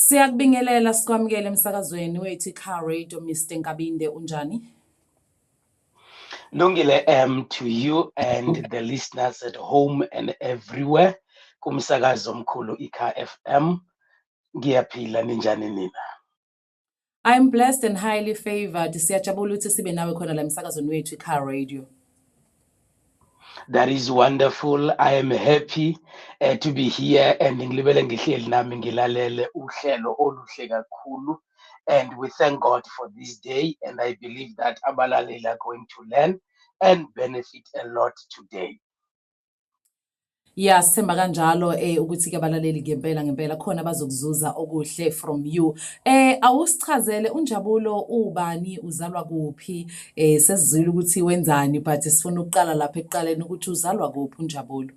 Siyakubingelela sikwamukele emsakazweni wethu iCar Radio Mr Nkabinde unjani? Lungile to you and the listeners at home and everywhere. Kumsakazo omkhulu iKha FM. Ngiyaphila ninjani nina? I'm blessed and highly favored. Siyajabula ukuthi sibe nawe khona la emsakazweni wethu iCar Radio. That is wonderful. I am happy to be here and ngilibele ngihleli nami ngilalele uhlelo oluhle kakhulu. And we thank God for this day, and I believe that abalaleli are going to learn and benefit a lot today. Yeah, sithemba kanjalo ukuthi ke abalaleli ngempela khona bazokuzuza okuhle from you. Awusichazele uNjabulo ubani, uzalwa kuphi? Sesizwile ukuthi wenzani, but sifuna ukuqala lapha ekuqaleni ukuthi uzalwa kuphi uNjabulo?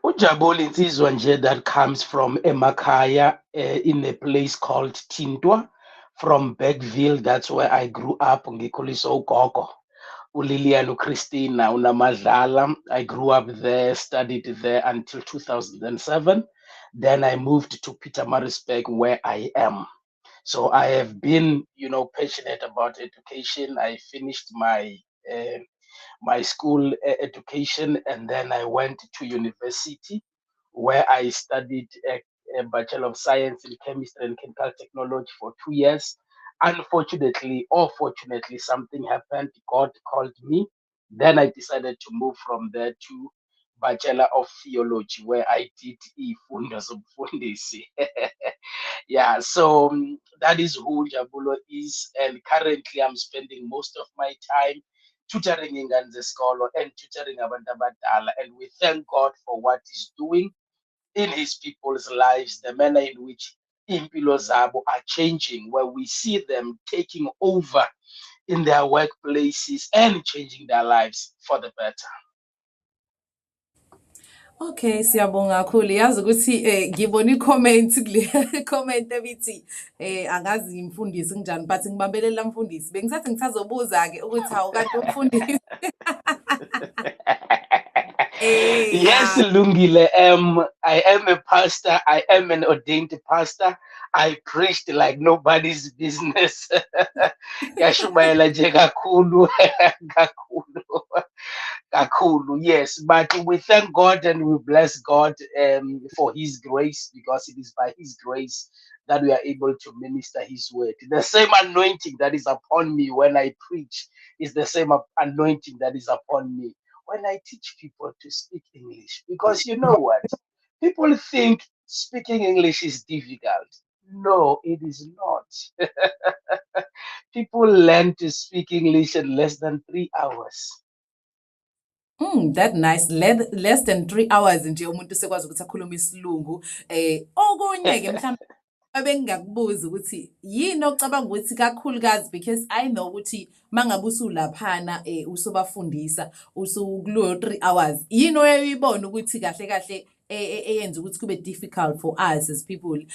uJabuli insizwa nje that comes from emakhaya in a place called Tintwa from Bergville. That's where I grew up. Ngikhuliswa ugogo uLilian uChristina uNamadlala. I grew up there, studied there until 2007. Then I moved to Pietermaritzburg where I am. So I have been, passionate about education. I finished my school education, and then I went to university where I studied a Bachelor of Science in Chemistry and Chemical Technology for 2 years. Unfortunately or fortunately, something happened. God called me. Then I decided to move from there to Bachelor of Theology, where I did ifundo zobufundisi. Yeah, so that is who Jabulo is, and currently I'm spending most of my time tutoring ingane zesikolo and tutoring abantu abadala, and we thank God for what He's doing in His people's lives, the manner in which impilo zabo are changing, where we see them taking over in their workplaces and changing their lives for the better. Okay, siyabonga kakhulu. Yazi ukuthi ngibona i-comment kule comment ebithi angazi imfundisi kunjani, but ngibambelela mfundisi. Bengisathi ngisazobuza ke ukuthi hawu kanti umfundisi. Yes, Lungile. I am a pastor. I am an ordained pastor. I preached like nobody's business. Yashumayela nje kakhulu, kakhulu. Yes, but we thank God and we bless God for His grace, because it is by His grace that we are able to minister His word. The same anointing that is upon me when I preach is the same anointing that is upon me when I teach people to speak English. Because you know what? People think speaking English is difficult. No, it is not. People learn to speak English in less than 3 hours. That nice. Less than 3 hours nje umuntu sekwazi ukuthi akhulume isilungu. Okunye ke mhlawumbe abengakubuza ukuthi yini ocabanga ukuthi kakhulukazi, because I know ukuthi mangabe usulaphana usobafundisa usukulo 3 hours. Yini oyibona ukuthi kahle eyenza ukuthi kube difficult for us as people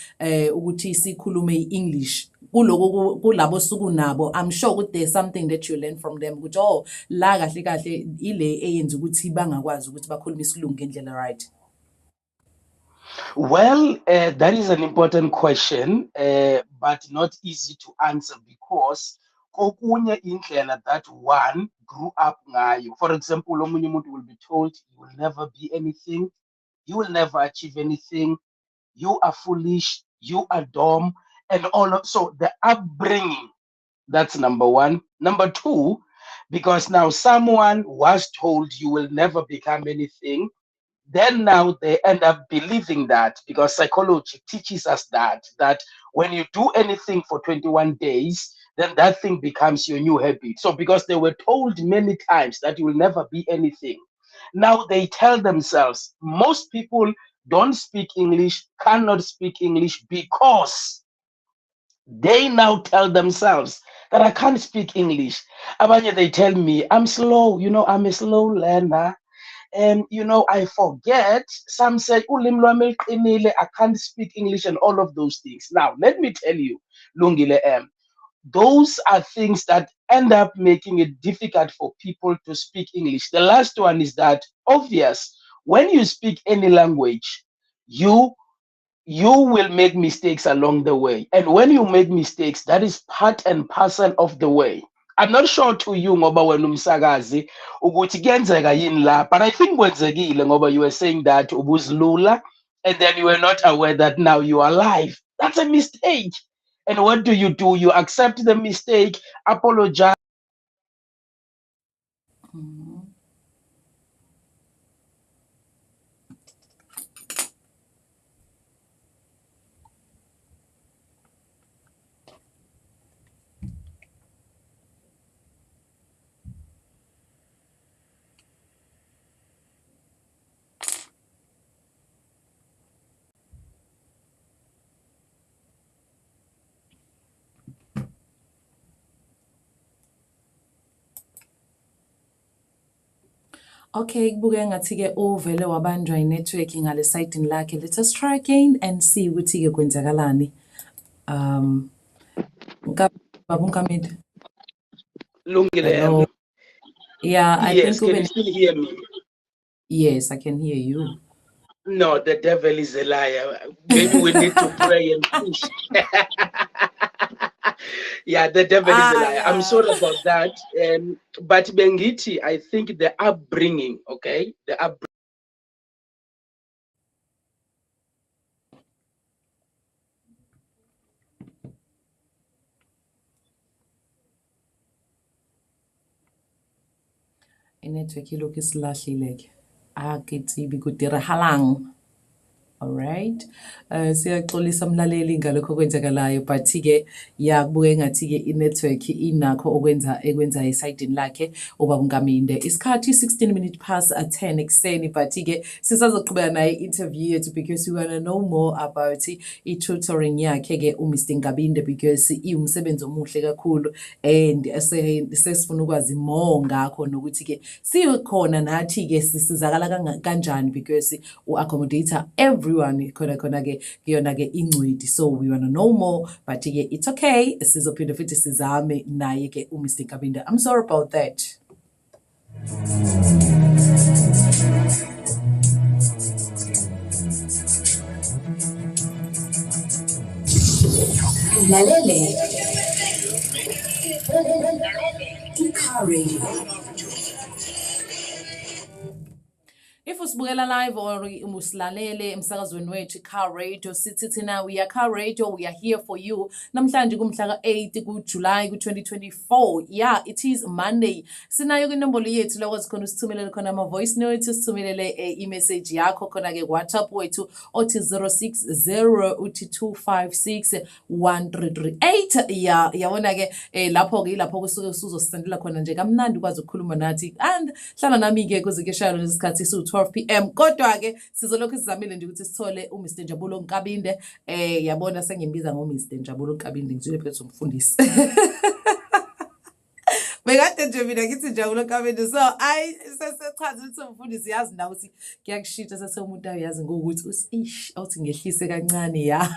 ukuthi sikhulume English kulabo suku nabo? I'm sure ukuthi there's something that you learn from them ukuthi la kahle ile eyenza ukuthi bangakwazi ukuthi bakhulume isilungu ngendlela right. Well, that is an important question, but not easy to answer, because kokunye indlela that one grew up ngayo. For example, omunye umuntu will be told you will never be anything, you will never achieve anything, you are foolish, you are dumb, and all of so the upbringing. That's number one. Number two, because now someone was told you will never become anything, then now they end up believing that, because psychology teaches us that when you do anything for 21 days, then that thing becomes your new habit. So because they were told many times that you will never be anything, now they tell themselves, most people don't speak English, cannot speak English, because they now tell themselves that I can't speak English. Abanye, they tell me I'm slow, I'm a slow learner. I forget. Some say, I can't speak English, and all of those things. Now, let me tell you, Lungile, those are things that end up making it difficult for people to speak English. The last one is that obvious. When you speak any language, you you will make mistakes along the way. And when you make mistakes, that is part and parcel of the way. I'm not sure to you ngoba wena umsakazi ukuthi kuyenzeka yini la, but I think kwenzekile ngoba you were saying that ubuzilula and then you were not aware that now you are alive. That's a mistake. And what do? You accept the mistake, apologize. Mhm. Okay, kubuke ngathi-ke uvele wabanjwa i-network ngale sayidini lakhe. Let us try again and see ukuthi-ke kwenzakalani. Baba Nkamide. Lungile, Hello. Yeah, I yes, think can you still hear me? yes, I can hear you. No, the devil is a liar. Maybe we need to pray and push. Yeah, the devil is a liar. I'm sorry about that. But Bengiti, I think the upbringing, okay? The upbringing. I-network ilokhu isilahlile-ke. Akitsibi kudirahalang. Alright. Siyaxolisa mlaleli ngalokho okwenzakalayo, but-ke ya kubuke ngathi-ke i-network inakho ekwenza esayidini lakhe ubaba Nkaminde. Isikhathi 16 minutes past 10 ekuseni, but-ke sisazoqhubeka naye i-interview yethu because we wanna know more about i-tutoring yakhe-ke uMr Nkaminde because iwumsebenzi omuhle kakhulu and sesifuna ukwazi more ngakho nokuthi-ke sikhona nathi-ke sisizakala kanjani because u-accommodator everyone khona-ke kuyona-ke ingcweti. So we wanna know more, but-ke it's okay, sizophinda futhi sizame naye-ke uMr Nkaminde. I'm sorry about that. Lalele. Car Radio. If usibukela live or umusilalele emsakazweni wethu Car Radio, sithi thina we are Car Radio, we are here for you. Namhlanje kumhla ka-8 kuJuly ku-2024. Yeah, it is Monday. Sinayo kwinombolo yethu lokwazi khona usithumelele khona ama-voice notes, usithumelele i-message yakho khona-ke WhatsApp wethu othi 060 uthi 256 1338. Ya yabona-ke lapho-ke ilapho kusuke usuzosendela khona nje kamnandi ukwazi ukukhuluma nathi and hlala nami-ke kuze keshayelo lesikhathi siwu-12 p.m. Kodwa-ke sizolokhu sizamile nje ukuthi sithole uMr Njabulo Nkabinde. Yabona sengimbiza ngoMr Njabulo Nkabinde ngizwile phethe umfundisi. Bekade nje mina ngithi Njabulo Nkabinde, so sesechaza ukuthi umfundisi yazi nawe ukuthi kuyakushintsha sesewumuntu ayazi ngokuthi awuthi ngehlise kancane ya.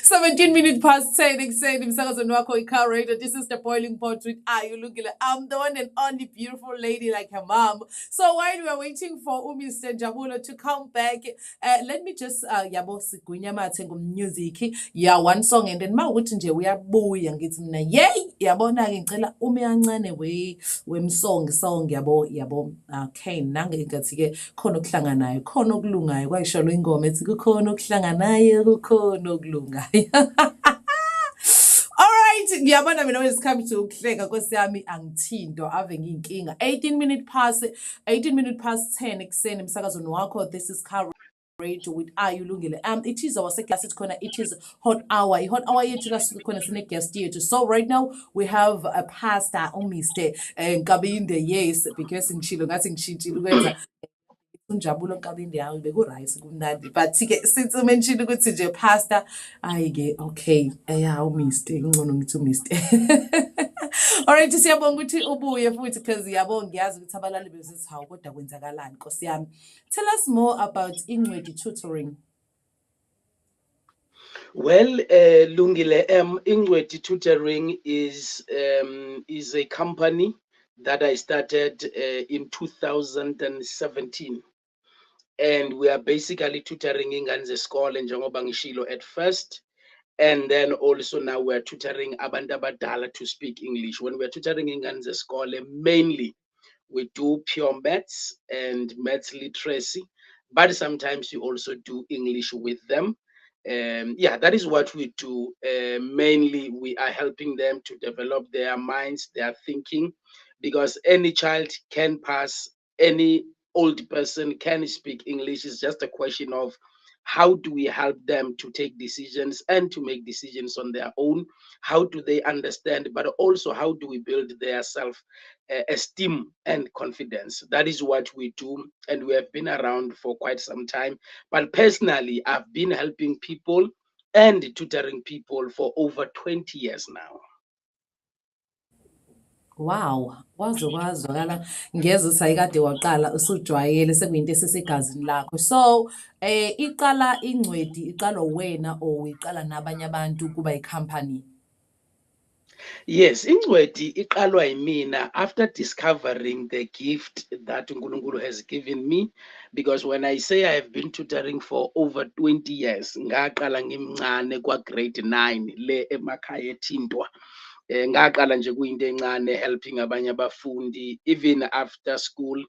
17 minutes past 10 ekuseni emsakazweni wakho iCar Radio. This is the boiling pot with Ayulungile. I'm the one and only beautiful lady like her mom. So while we are waiting for Mr. Njabulo to come back, let me just yabo sigwinyamathe ngommusic. Yeah, one song and then mawukuthi nje uyabuya ngithi mina yey yabona ke ngicela ume kancane wemsong yabo. Okay, nange ngathi ke khona okuhlanganayo, khona okulungayo. Kwayisho lo ingoma ethi kukhona okuhlanganayo, kukhona okulungayo. Alright, ngiyabona mina when it's come to ukuhleka Nkosi yami angithinto ave ngiyinkinga. 18 minutes past 10 ekuseni emsakazweni wakho. This is Car Radio with Ayulungile. It is our second class corner. It is hot hour. Hot hour yethu la sikhona sine guest yethu. So right now we have a pastor uMr Nkabinde. Yes, because ngishilo ngathi ngishintshile ukwenza uNjabulo Nkabinde yawo beku-right kumnandi, but-ke since umenshile ukuthi nje pastor, hayi-ke okay uMr ngcono ngithi uMr. Alright, siyabonga ukuthi ubuye futhi because yabonga ngiyazi ukuthi abalali bezithi hawu kodwa kwenzakalani Nkosi yami. Tell us more about Ingcweti Tutoring. Well, Lungile, Ingcweti Tutoring is a company that I started in 2017. and we are basically tutoring ingane zesikole njengoba ngishilo at first. And then also now we're tutoring abantu abadala to speak English. When we're tutoring ingane zesikole, mainly we do pure maths and maths literacy, but sometimes you also do English with them. Yeah, that is what we do. Mainly, we are helping them to develop their minds, their thinking, because any child can pass, any old person can speak English. It's just a question of how do we help them to take decisions and to make decisions on their own? How do they understand? But also, how do we build their self esteem and confidence? That is what we do, and we have been around for quite some time. But personally, I've been helping people and tutoring people for over 20 years now. Wow, kwaze kwazwakala ngezwe ayikade waqala usujwayele sekuyinto esesegazini lakho. So, iqala ingcweti iqalwa wena or uyiqala nabanye abantu kuba i-company? Yes, ingcweti iqalwa yimina after discovering the gift that uNkulunkulu has given me, because when I say I have been tutoring for over 20 years, ngaqala ngimncane kwa grade 9 le emakhaya eThintwa. Ngaqala nje kuyinto encane helping abanye abafundi even after school.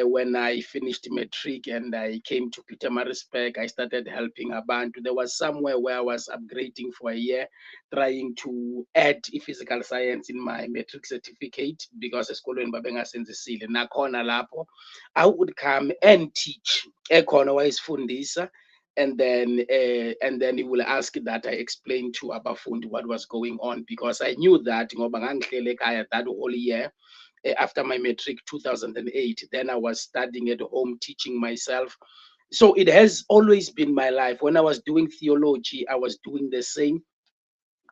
When I finished matric and I came to Pietermaritzburg, I started helping abantu. There was somewhere where I was upgrading for a year, trying to add physical science in my matric certificate because esikolweni babengasenzisile. Nakhona lapho I would come and teach. Ekhona wayesifundisa, and then he will ask that I explain to abafundi what was going on, because I knew that ngoba ngangihlele ekhaya that whole year. After my matric 2008, then I was studying at home, teaching myself. So it has always been my life. When I was doing theology, I was doing the same.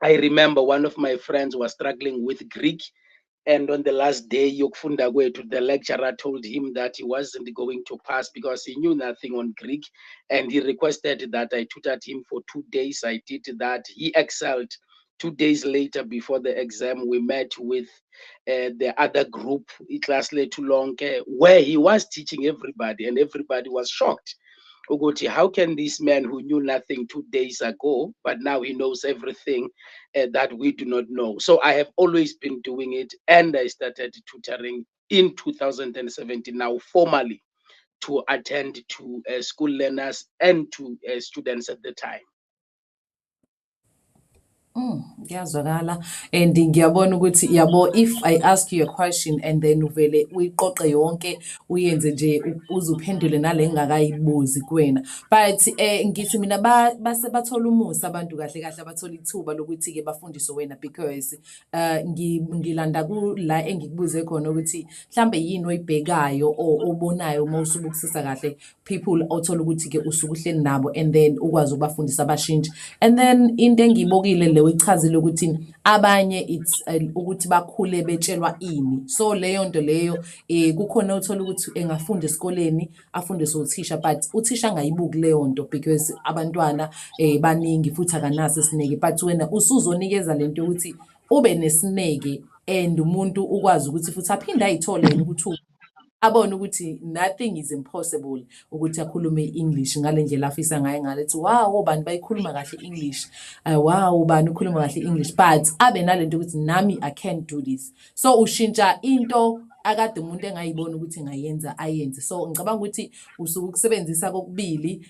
I remember one of my friends was struggling with Greek, and on the last day yokufunda kwethu, the lecturer told him that he wasn't going to pass because he knew nothing on Greek, and he requested that I tutored him for 2 days. I did that. He excelled. 2 days later, before the exam, we met with the other group, iClass Lethu Lonke, where he was teaching everybody, and everybody was shocked. Uguti, how can this man who knew nothing 2 days ago, but now he knows everything that we do not know? So I have always been doing it, and I started tutoring in 2017 now formally to attend to school learners and to students at the time. Kuyazwakala, and ngiyabona ukuthi yabo, if I ask you a question and then uvele uyiqoqe yonke uyenze nje uze uphendule nale engakayibuzi kuwena, but ngithi mina base bathola umusa abantu kahle kahle abathola ithuba lokuthi-ke bafundiswe wena, because ngilanda kula engikubuze khona ukuthi mhlambe yini oyibhekayo or obonayo uma usubukisisa kahle people othola ukuthi-ke usuke uhleli nabo and then ukwazi ukubafundisa abashintshe. And then into engiyibokile le uyichazile ukuthi abanye it's ukuthi bakhule betshelwa ini, so leyo nto leyo kukhona uthola ukuthi engafunda esikoleni afundiswe uthisha, but uthisha angayibuki leyo nto because abantwana baningi futhi akanaso isineke, but wena usuzonikeza lento yokuthi ube nesineke and umuntu ukwazi ukuthi futhi aphinde ayithole yena ukuthi abone ukuthi nothing is impossible ukuthi akhulume English ngale ndlela afisa ngayo ngale ethi wow bani bayikhuluma kahle English, wow bani ukhuluma kahle English, but abe nalento ukuthi nami I can do this. So ushintsha into akade umuntu engayibona ukuthi ngayenza ayenze. So ngicabanga ukuthi usuke ukusebenzisa kokubili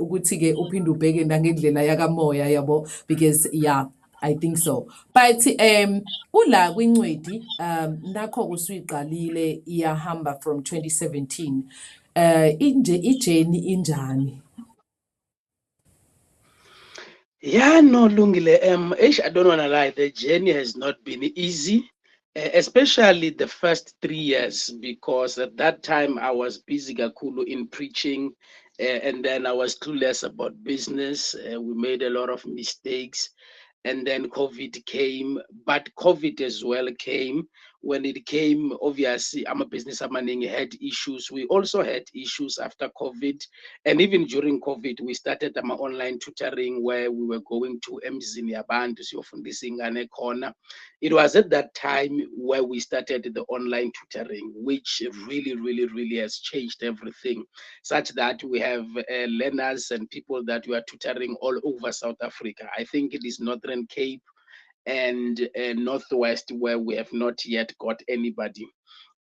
ukuthi-ke uphinde ubheke nangendlela yakamoya yabo, because yeah, I think so. But ula kwincwedi nakho kusuyiqalile iyahamba from 2017. Ijeni injani? Yeah, no, Lungile. I don't want to lie. The journey has not been easy, especially the first 3 years, because at that time I was busy Gakulu in preaching, and then I was clueless about business. We made a lot of mistakes, and then COVID came, but COVID as well came, when it came, obviously, I'm a business amaning had issues. We also had issues after COVID. And even during COVID, we started our online tutoring where we were going to emzini yabantu siyofundisa ingane khona. It was at that time where we started the online tutoring, which really, really, really has changed everything, such that we have learners and people that we are tutoring all over South Africa. I think it is Northern Cape and Northwest where we have not yet got anybody.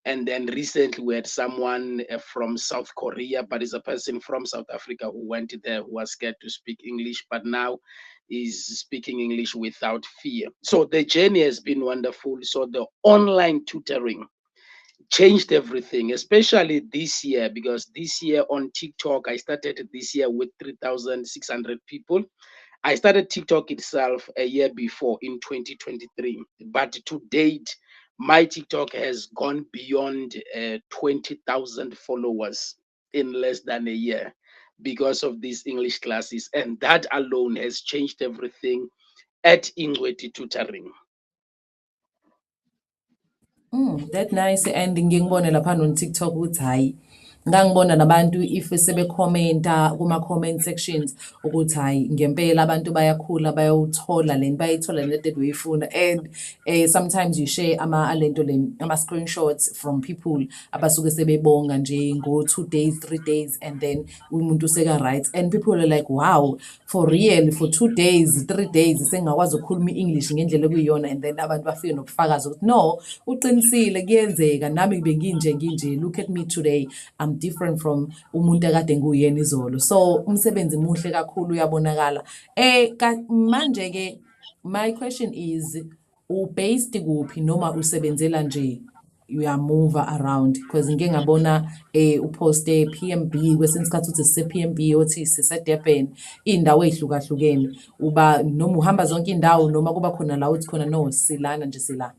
And then recently we had someone from South Korea, but it's a person from South Africa who went there who was scared to speak English, but now is speaking English without fear. So the journey has been wonderful. So the online tutoring changed everything, especially this year, because this year on TikTok, I started this year with 3,600 people. I started TikTok itself a year before in 2023, but to date, my TikTok has gone beyond 20,000 followers in less than a year because of these English classes. And that alone has changed everything at Ingweti Tutoring. That nice. And ngikubone lapha on TikTok ukuthi hayi ngangibona nabantu if sebekhomenta kuma-comment sections ukuthi hayi ngempela abantu bayakhula bayawuthola lento bayayithola lento ebeyifuna. And sometimes you share alento ama-screenshots from people abasuke sebebonga nje ngo 2 days 3 days and then umuntu seka-right and people are like wow, for real, for 2 days 3 days sengingakwazi ukukhuluma i-English ngendlela ekuyiyona. And then abantu bafike nobufakazi ukuthi no, uqinisile kuyenzeka, nami benginje, look at me today, I'm different from umuntu akade nguyena izolo. So umsebenzi muhle kakhulu uyabonakala. Manje ke my question is u-based kuphi noma usebenzela nje uyamove around? Because ngike ngabona uposte PMB, kwesinye isikhathi uthi sise-PMB, othi sise-Durban, iy'ndawo ey'hlukahlukene. Uba noma uhamba zonke iy'ndawo noma kuba khona la uthi khona no silana nje sila?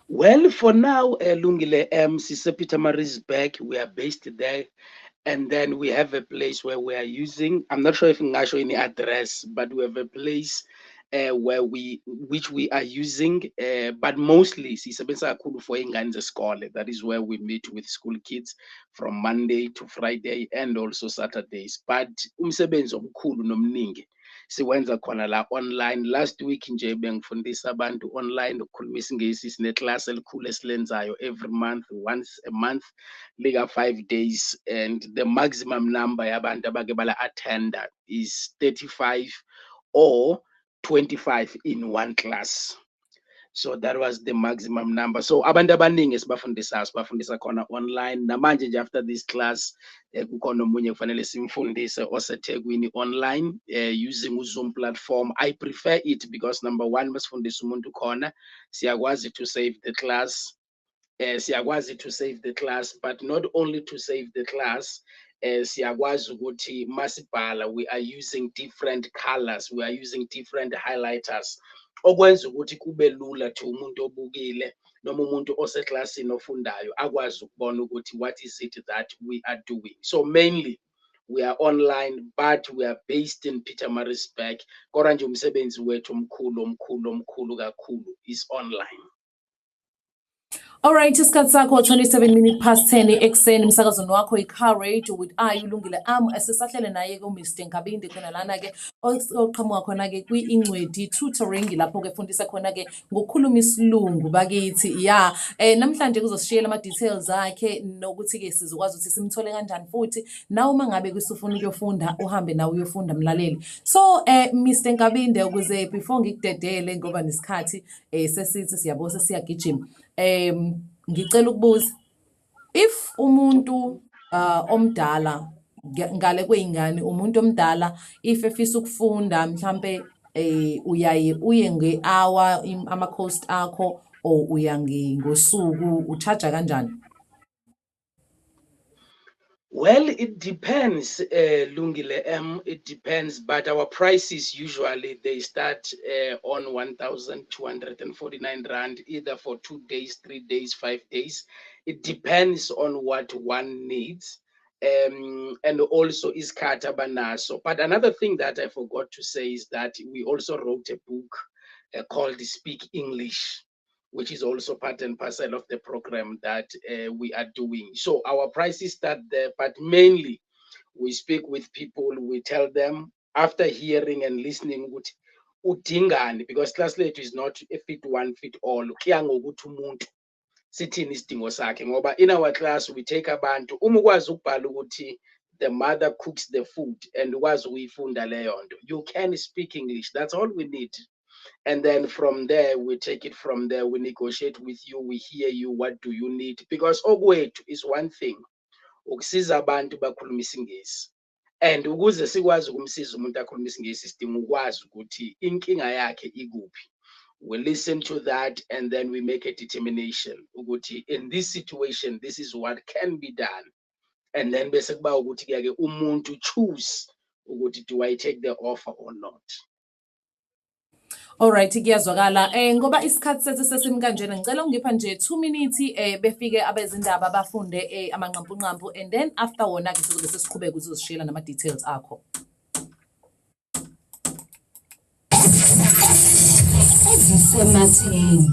Well, for now, Lungile Sise Pietermaritzburg, we are based there. And then we have a place where we are using, I'm not sure if I show any address, but we have a place which we are using, but mostly sisebenza kakhulu for ingane zesikole. That is where we meet with school kids from Monday to Friday and also Saturdays. But umsebenzi omkhulu nomningi siwenza khona la online. Last week nje bengifundisa abantu online ukukhuluma isingisi, sineclass elikhulu esilenzayo every month, once a month, liga 5 days, and the maximum number yabantu abake bala attenda is 35 or 25 in one class. So that was the maximum number. So abantu abaningi sibafundisa khona online. Namanje nje after this class kukhona omunye kufanele simfundise oseThekwini online using uZoom platform. I prefer it because number one, masifundisa umuntu khona siyakwazi to save the class. Siyakwazi to save the class, but not only to save the class, siyakwazi ukuthi masibhala we are using different colors, we are using different highlighters, okwenza ukuthi kube lula to umuntu obukile noma umuntu oseklasini ofundayo akwazi ukubona ukuthi what is it that we are doing. So mainly we are online, but we are based in Pietermaritzburg. Kodwa nje umsebenzi wethu omkhulu kakhulu is online. Alright, isikhathi sakho 10:27 ekuseni emsakazweni wakho i-Car Radio with uLungile sisahlele naye-ke uMr Nkabinde khona lana-ke oqhamuka khona-ke kwi-Ingcweti Tutoring, lapho-ke fundisa khona-ke ngokukhuluma isilungu bakithi. Ya, namhlanje kuzosishiyela ama-details akhe nokuthi-ke sizokwazi ukuthi simthole kanjani, futhi nawe uma ngabe kusufuna ukuyofunda uhambe nawe uyofunda mlaleli. So Mr Nkabinde, ukuze before ngikudedele ngoba nesikhathi sesithi siyabo sesiyagijima, ngicela ukubuza if umuntu omdala ngale kwey'ngane, umuntu omdala if efisa ukufunda mhlampe uyaye uye nge-hour ama-cost akho or uya ngosuku, uchaja kanjani? Well, it depends, Lungile it depends, but our prices usually they start on 1,249 rand, either for 2 days, 3 days, 5 days. It depends on what one needs, and also isikhathi abanaso. But another thing that I forgot to say is that we also wrote a book called Speak English. which is also part and parcel of the program that we are doing. So our prices start there, but mainly we speak with people, we tell them after hearing and listening ukuthi udingani, because class lethu is not a fit one fit all. Kuya ngokuthi umuntu sithini isidingo sakhe, ngoba in our class we take abantu uma ukwazi ukubhala ukuthi the mother cooks the food and ukwazi ukuyifunda leyo nto, you can speak English, that's all we need. And then from there we take it from there, we negotiate with you, we hear you, what do you need, because okwethu is one thing, ukusiza abantu bakhuluma isingisi. And ukuze sikwazi ukumsiza umuntu akhuluma isingisi sidinga ukwazi ukuthi inkinga yakhe ikuphi. We listen to that and then we make a determination ukuthi in this situation this is what can be done, and then bese kuba ukuthi ke umuntu choose ukuthi do I take the offer or not. Alright, kuyazwakala. Ngoba isikhathi sethu sesimi kanjena ngicela ungipha nje 2 minutes befike abezindaba bafunde amanqampunqampu, and then after wona ke sizobe sesiqhubeka uzosishela nama details akho. Ezisematheni.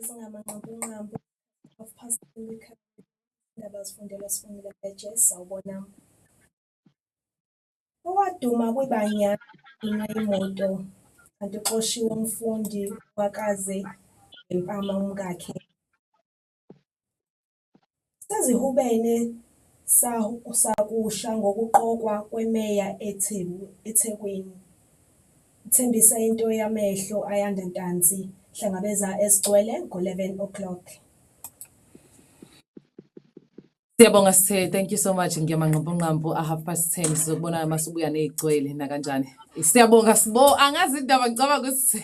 Singamanqampunqampu of indaba zifundela sifundile Bridges sawubona. Owaduma kwibanya imoto kanti uxoshiwe umfundi wakaze empama umkakhe. Sezihubene sakusha ngokuqokwa kwemeya eThekwini. Thembisa into yamehlo ayanda ntanzi hlangabeza esigcwele ngo11 o'clock. Siyabonga Sithe, thank you so much ngiyamanqampunqampu 10:30 sizokubona masubuya nezigcwele na kanjani. Siyabonga Sibo, angazi indaba ngicabanga ukuthi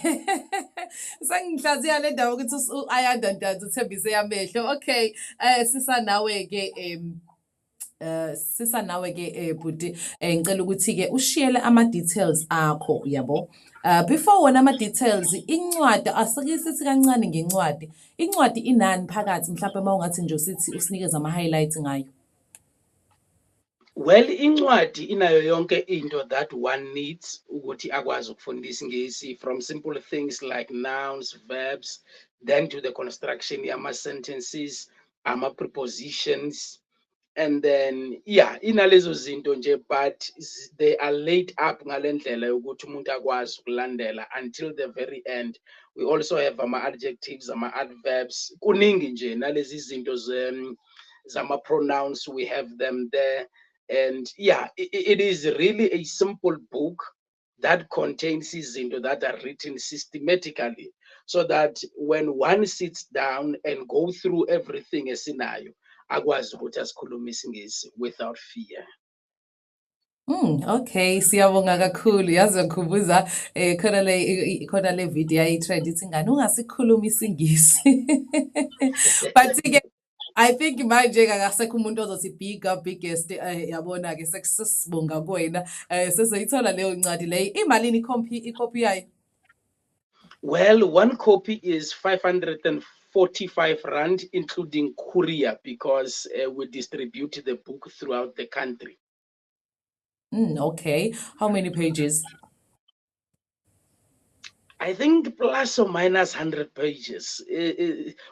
sengihlaziya le ndaba ukuthi ayanda ntanzi uthembise yamehlo. Okay, sisa nawe ke bhuti ngicela ukuthi ke ushiyele ama details akho yabo. Before wona ama details, incwadi asikisithi kancane ngencwadi. Incwadi inani phakathi mhlawumbe mawungathi nje usithi usinikeza ama highlights ngayo. Well, incwadi inayo yonke into that one needs ukuthi akwazi ukufunda isingisi, from simple things like nouns, verbs, then to the construction yama sentences, ama prepositions, and then inalezo zinto nje, but they are laid up ngalendlela yokuthi umuntu akwazi ukulandela until the very end. We also have ama adjectives, ama adverbs, kuningi nje nalezi zinto zama pronouns, we have them there. And it is really a simple book that contains izinto that are written systematically, so that when one sits down and go through everything esinayo akwazi ukuthi asikhulume isingisi without fear. Okay, siyabonga kakhulu. Yazi ngikhubuza khona le video ayi-trend ithi ngani ungasikhuluma isingisi. But ke I think manje akasekho umuntu ozothi biggest yabona ke sekusibonga kuwena. Sezoyithola leyo ncwadi leyo. Imalini icopy yayo? Well, one copy is 545 rand, including courier, because we distribute the book throughout the country. Okay. How many pages? I think plus or minus 100 pages.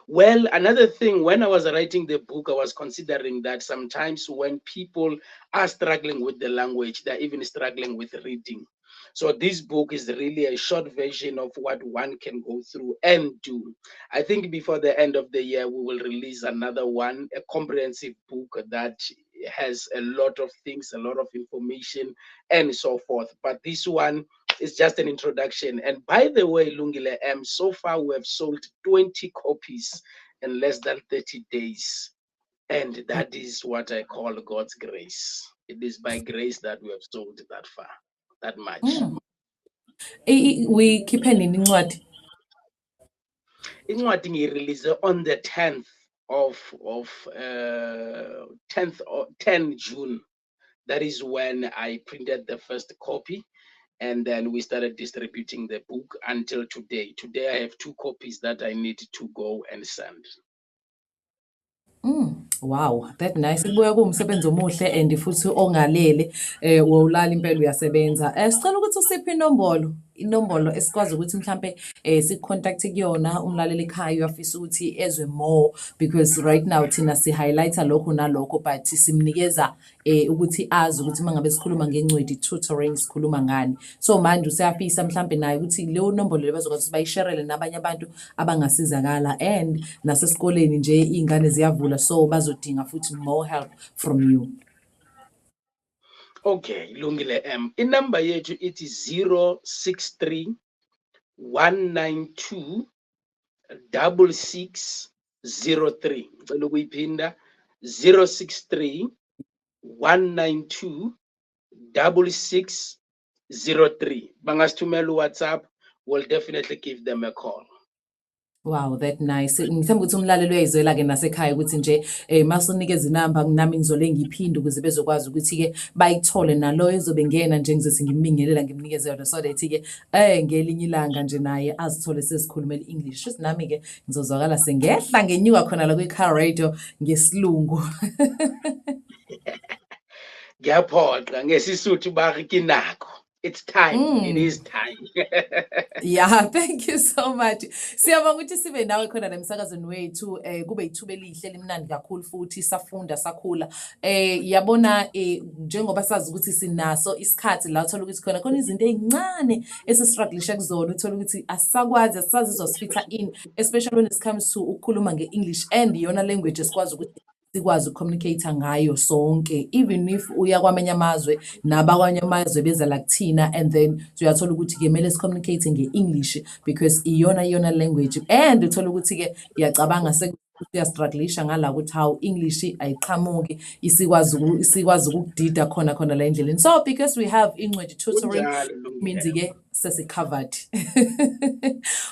Well, another thing, when I was writing the book, I was considering that sometimes when people are struggling with the language, they're even struggling with reading. So this book is really a short version of what one can go through and do. I think before the end of the year, we will release another one, a comprehensive book that has a lot of things, a lot of information, and so forth. But this one is just an introduction. And by the way, Lungile M, so far we have sold 20 copies in less than 30 days. And that is what I call God's grace. It is by grace that we have sold that far, that much. We keep nini incwadi? Incwadi ngiyirelease on the 10th of 10 June. That is when I printed the first copy. And then we started distributing the book until today. Today I have 2 copies that I need to go and send. Wow, that nice. Kubuya kuwumsebenzi omuhle and futhi ongalele wowulala impela uyasebenza. Sicela ukuthi usiphe inombolo esikwazi ukuthi mhlambe sikucontact kuyona umlaleli ekhaya uyafisa ukuthi ezwe more because right now thina si-highlighter lokho nalokho but simnikeza ukuthi azi ukuthi mangabe sikhuluma ngencwedi tutoring sikhuluma ngani. So manje useyafisa mhlambe naye ukuthi leyo nombolo le bazokwazi ukuthi bayisharele nabanye abantu abangasizakala and nasesikoleni nje iy'ngane ziyavula so bazodinga futhi more help from you. Okay, ilungile inamba yethu ithi 063 192 6603. Ngicela ukuyiphinda 063 192 6603. Bangasithumela uWhatsApp, we'll definitely give them a call. Wow, that nice. Ngithemba ukuthi umlaleli uyayizwela-ke nasekhaya ukuthi nje masunikeza inamba nami ngizole ngiphinde ukuze bezokwazi ukuthi-ke bayithole nalo ezobe ngena nje ngizothi ngimmingelela ngimnikeze yona so that-ke ngelinye ilanga nje naye azithole sesikhulumela i-English. Futhi nami-ke ngizozwakala sengehla ngenyuka khona la kwi-car radio ngesilungu. Ngiyaphoqa ngesisuthu bari kinako. It's time. It is time. Yeah, thank you so much. Siyabonga ukuthi sibe nawe khona nemsakazweni wethu kube ithuba elihle limnandi kakhulu futhi safunda sakhula. Yabona njengoba sazi ukuthi sinaso isikhathi la uthola ukuthi khona izinto ezincane esistrugglisha kuzona uthola ukuthi asisakwazi asazi izosifitha in especially when it comes to ukukhuluma nge-English and iyona language esikwazi ukuthi sikwazi ukucommunicate ngayo sonke even if uya kwamanye amazwe nabakwanye amazwe beza la kuthina and then uyathola ukuthi-ke kumele sicommunicate nge-English because iyona language and uthola ukuthi-ke iyacabanga uyastrugglisha ngala ukuthi how English ayiqhamuki isikwazi ukudida khona la endleleni. So because we have Ingcweti tutoring means-ke sesi-covered.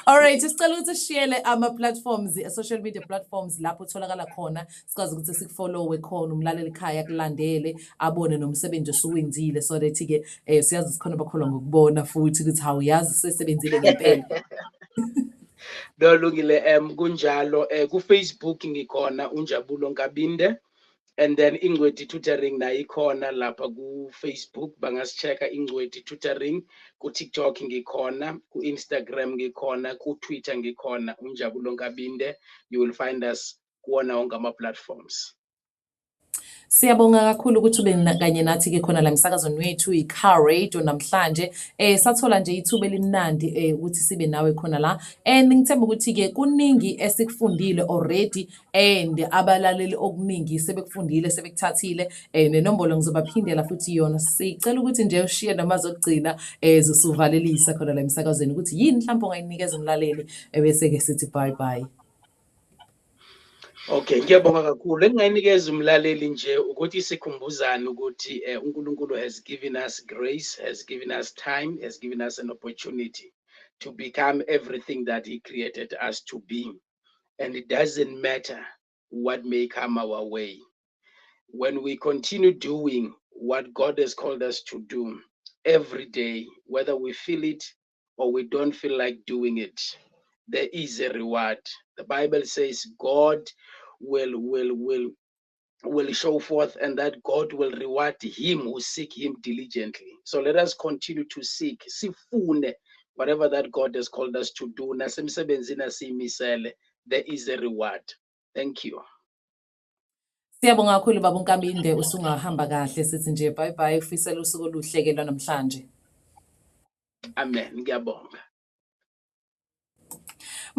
All right, sicela ukuthi sishiyele ama-platforms, social media platforms lapho utholakala khona sikwazi ukuthi sikufollowe khona umlaleli ekhaya kulandele abone nomsebenzi osuwenzile so that-ke siyazi sikhona bakholwa ngokubona futhi ukuthi hawu yazi sesebenzile ngempela. Dolungile kunjalo ku-Facebook ngikhona uNjabulo Nkabinde and then Ingcweti tutoring nayo ikhona lapha ku-Facebook bangasichecka Ingcweti tutoring, ku-TikTok ngikhona, ku-Instagram ngikhona, ku-Twitter ngikhona uNjabulo Nkabinde. You will find us kuwona wonke ama-platforms. Siyabonga kakhulu ukuthi ube kanye nathi-ke khona la emsakazweni wethu i-Car Radio namhlanje. Sathola nje ithuba elimnandi ukuthi sibe nawe khona la and ngithemba ukuthi-ke kuningi esikufundile already and abalaleli okuningi sebekufundile sebekuthathile nenombolo ngizobaphindela futhi yona. Sicela ukuthi nje ushiye noma zokugcina zosuvalelisa khona la emsakazweni ukuthi yini mhlawumbe ongayinikeza umlaleli bese-ke sithi bye bye. Okay, ngiyabonga kakhulu. Engingayinikeza umlaleli nje ukuthi sikhumbuzane ukuthi uNkulunkulu has given us grace, has given us time, has given us an opportunity to become everything that he created us to be. And it doesn't matter what may come our way. When we continue doing what God has called us to do every day, whether we feel it or we don't feel like doing it, there is a reward. The Bible says God will show forth and that God will reward him who seek him diligently. So let us continue to seek, sifune whatever that God has called us to do. Nasemsebenzini siyimisele, there is a reward. Thank you. Siyabonga kakhulu baba uNkabinde usungahamba kahle sithi nje bye bye ufisela usuku oluhleke lwa namhlanje. Amen. Ngiyabonga.